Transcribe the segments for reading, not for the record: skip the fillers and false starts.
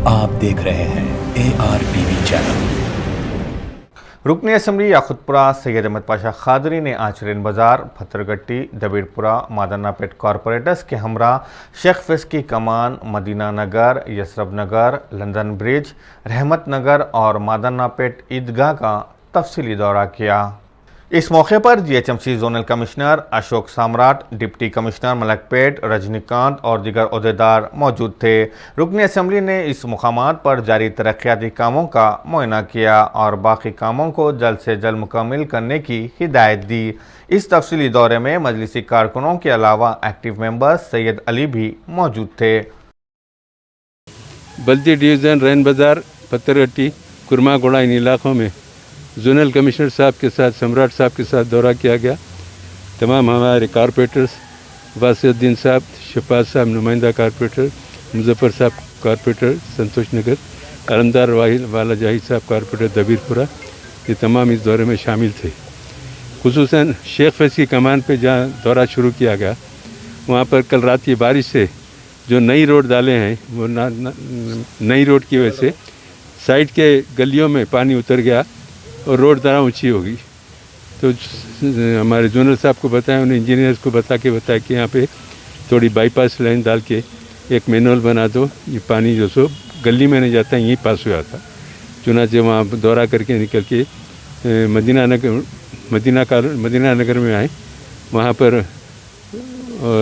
آپ دیکھ رہے ہیں ARTV چینل۔ رکن اسمبلی یاقوتپورہ سید احمد پاشا خادری نے آج رین بازار، پتھرگٹی، دبیڑپورہ، مادنا پیٹ کارپوریٹرز کے ہمراہ شیخ فیض کی کمان، مدینہ نگر، یسرف نگر، لندن برج، رحمت نگر اور مادنا پیٹ عیدگاہ کا تفصیلی دورہ کیا۔ اس موقع پر GHMC zonal commissioner Ashok Samrat, deputy commissioner Malakpet Rajni Kanth اور دیگر عہدیدار موجود تھے۔ رکن اسمبلی نے اس مقامات پر جاری ترقیاتی کاموں کا معائنہ کیا اور باقی کاموں کو جلد سے جلد مکمل کرنے کی ہدایت دی۔ اس تفصیلی دورے میں مجلسی کارکنوں کے علاوہ ایکٹیو ممبر سید علی بھی موجود تھے۔ بلدی ڈویژن، رین بازار، پتھرگٹی، کرما گوڑا ان علاقوں میں زونل کمشنر صاحب کے ساتھ، سمراٹ صاحب کے ساتھ دورہ کیا گیا۔ تمام ہمارے کارپوریٹرز، واسع الدین صاحب، شفاعت صاحب نمائندہ کارپوریٹر، مظفر صاحب کارپوریٹر سنتوش نگر، علمدار والا جاہد صاحب کارپوریٹر دبیڑپورہ، یہ تمام اس دورے میں شامل تھے۔ خصوصاً شیخ فیض کی کمان پہ جہاں دورہ شروع کیا گیا، وہاں پر کل رات کی بارش سے جو نئی روڈ ڈالے ہیں، وہ نئی روڈ کی وجہ سے سائڈ کے گلیوں میں پانی اتر گیا اور روڈ ذرا اونچی ہوگی۔ تو ہمارے جونل صاحب کو بتایا، انہیں انجینئرز کو بتایا کہ یہاں پہ تھوڑی بائی پاس لائن ڈال کے ایک مینول بنا دو، یہ پانی جو سو گلی میں نہیں جاتا، یہیں پاس ہوا تھا۔ چنانچہ وہاں دورہ کر کے نکل کے مدینہ نگر میں آئے، وہاں پر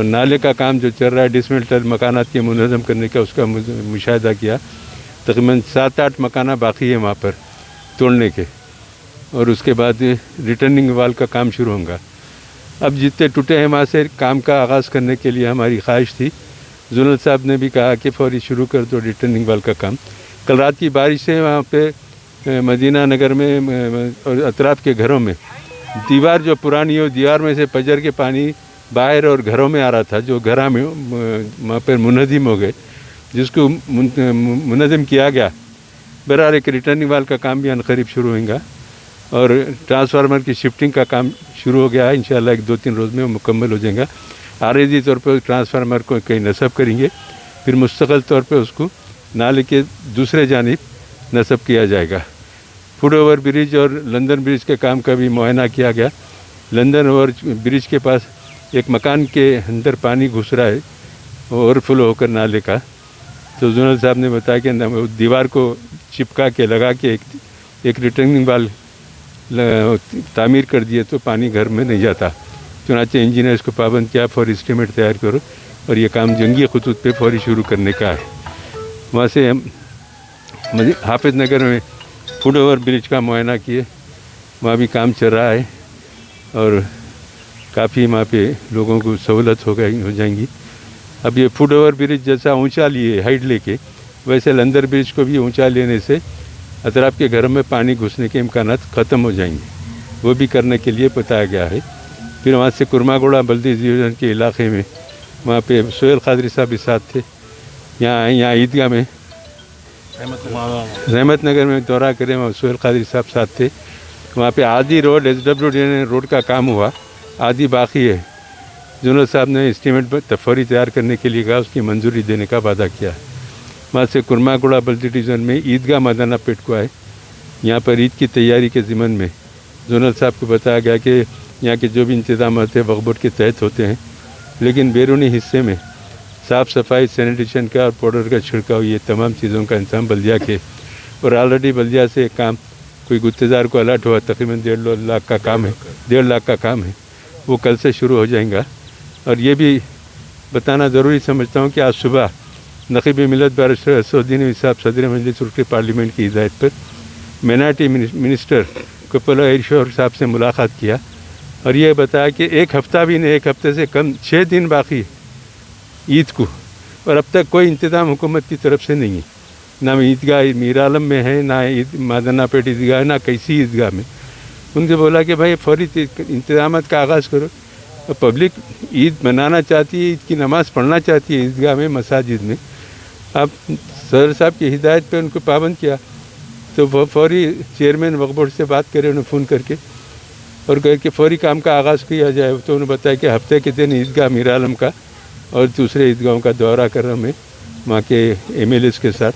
نالے کا کام جو چل رہا ہے، ڈسمنٹل مکانات کے منظم کرنے کا، اس کا مشاہدہ کیا۔ تقریباً 7-8 مکانات باقی ہیں وہاں پر توڑنے کے، اور اس کے بعد ریٹرننگ وال کا کام شروع ہوگا۔ اب جتنے ٹوٹے ہیں وہاں سے کام کا آغاز کرنے کے لیے ہماری خواہش تھی۔ زونل صاحب نے بھی کہا کہ فوری شروع کر دو ریٹرننگ وال کا کام۔ کل رات کی بارش سے وہاں پہ مدینہ نگر میں اور اطراف کے گھروں میں دیوار جو پرانی ہو، دیوار میں سے پجر کے پانی باہر اور گھروں میں آ رہا تھا، جو گھروں میں وہاں پر منہدم ہو گئے، جس کو منہدم کیا گیا۔ بہرحال ایک ریٹرننگ وال کا کام بھی عنقریب شروع ہوگا، اور ٹرانسفارمر کی شفٹنگ کا کام شروع ہو گیا ہے۔ انشاءاللہ 1-2-3 روز میں وہ مکمل ہو جائے گا۔ عارضی طور پہ ٹرانسفارمر کو کہیں نصب کریں گے، پھر مستقل طور پہ اس کو نالے کے دوسرے جانب نصب کیا جائے گا۔ فٹ اوور برج اور لندن برج کے کام کا بھی معائنہ کیا گیا۔ لندن اوور برج کے پاس ایک مکان کے اندر پانی گھس رہا ہے، اوور فلو ہو کر نالے کا، تو زونل صاحب نے بتایا کہ دیوار کو چپکا کے لگا کے ایک ریٹرننگ وال تعمیر کر دیے تو پانی گھر میں نہیں جاتا۔ چنانچہ انجینئرز کو پابند کیا، فوری اسٹیمیٹ تیار کرو، اور یہ کام جنگی خطوط پہ فوری شروع کرنے کا ہے۔ وہاں سے ہم حافظ نگر میں فٹ اوور برج کا معائنہ کیے، وہاں بھی کام چل رہا ہے، اور کافی وہاں پہ لوگوں کو سہولت ہو جائیں گی۔ اب یہ فٹ اوور برج جیسا اونچا لیے، ہائٹ لے کے، ویسے لندن برج کو بھی اونچا لینے سے اطراف کے گھروں میں پانی گھسنے کے امکانات ختم ہو جائیں گے، وہ بھی کرنے کے لیے بتایا گیا ہے۔ پھر وہاں سے کرما گوڑا بلدی ڈویژن کے علاقے میں، وہاں پہ سہیل قادری صاحب بھی ساتھ تھے، یہاں عیدگاہ میں رحمت نگر میں دورہ کرے، وہاں سہیل قادری صاحب ساتھ تھے۔ وہاں پہ آدھی روڈ SWD روڈ کا کام ہوا، آدھی باقی ہے۔ زونل صاحب نے اسٹیمیٹ فوری تیار کرنے کے لیے کہا، اس کی منظوری دینے کا وعدہ کیا۔ وہاں سے کرما گوڑا بلدی ڈویژن میں عیدگاہ مادنا پیٹ کو آئے، یہاں پر عید کی تیاری کے ضمن میں زونل صاحب کو بتایا گیا کہ یہاں کے جو بھی انتظامات ہیں وقف بورڈ کے تحت ہوتے ہیں، لیکن بیرونی حصے میں صاف صفائی، سینیٹیشن کا اور پاؤڈر کا چھڑکاؤ، یہ تمام چیزوں کا انتظام بلدیہ کے، اور آلریڈی بلدیہ سے ایک کام کوئی گتےدار کو الرٹ ہوا، تقریباً 1.5 لاکھ کا کام ہے، 1.5 لاکھ کا کام ہے، وہ کل سے شروع ہو جائیں گا۔ اور یہ بھی بتانا ضروری سمجھتا ہوں کہ آج صبح نقیب ملت بیرسٹر اسدالدین اویسی صاحب صدر مجلس رکن پارلیمنٹ کی ہدایت پر مینارٹی منسٹر کپلا ایشور صاحب سے ملاقات کیا، اور یہ بتایا کہ ایک ہفتہ بھی نہیں، ایک ہفتے سے کم 6 دن باقی عید کو، اور اب تک کوئی انتظام حکومت کی طرف سے نہیں ہے، نہ عیدگاہ میر عالم میں ہے، نہ مادنا پیٹ عیدگاہ، نہ کسی عیدگاہ میں۔ ان سے بولا کہ بھائی فوری انتظامات کا آغاز کرو، پبلک عید منانا چاہتی ہے، عید کی نماز پڑھنا چاہتی ہے عیدگاہ میں، مساجد میں۔ اب صدر صاحب کی ہدایت پہ ان کو پابند کیا، تو وہ فوری چیئرمین وقف بورڈ سے بات کرے، انہیں فون کر کے، اور کہے کہ فوری کام کا آغاز کیا جائے۔ تو انہوں نے بتایا کہ ہفتے کے دن عیدگاہ میر عالم کا اور دوسرے عیدگاہوں کا دورہ کر رہا ہوں میں وہاں کے MLAs کے ساتھ،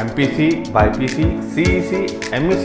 MPC, BIPC, CEC, MEC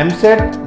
MSET,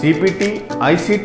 CPT, ICT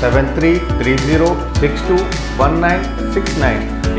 7330621969